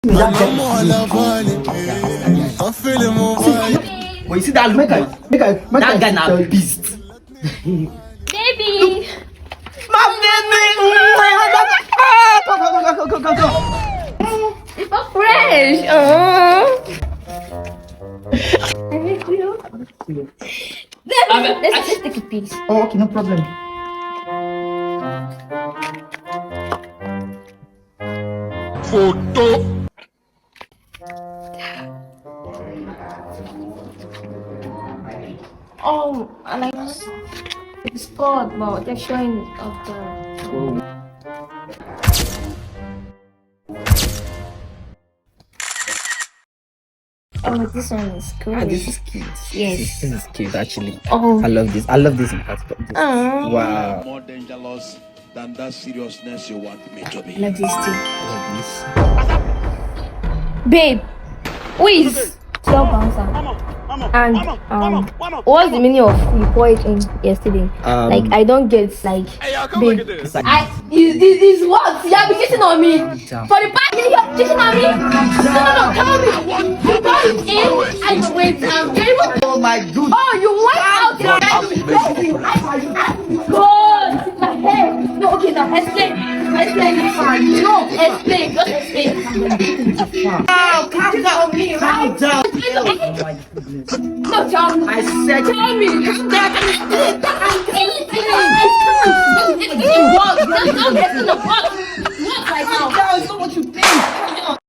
But you see that look, that guy now beast. Baby! My baby! Go. It's so fresh! I miss you. Let's just take a piece. Oh, okay, no problem. Photo. Oh, I like it's called, but they're showing of the. Oh, this one is cool. This is cute. Yes. This is cute, actually. Oh. I love this. I love this in particular. Wow. More dangerous than that seriousness you want me to be. I love this too. I love this. Babe, who is 12 bouncer? And what's the meaning of the poet yesterday? Like I don't get like babe. It's like, Is what? You have been cheating on me for the past year. You have cheating on me. No, tell me. You got it in and you went out. oh my god. Oh, you went out and God, my hair. No, okay, now explain. Explain it fine. No, explain. Just explain. Oh, calm down, me. Calm down. Oh my goodness. No, tell me. I said, Tell me. Calm down. It's in the box. Don't get in the box.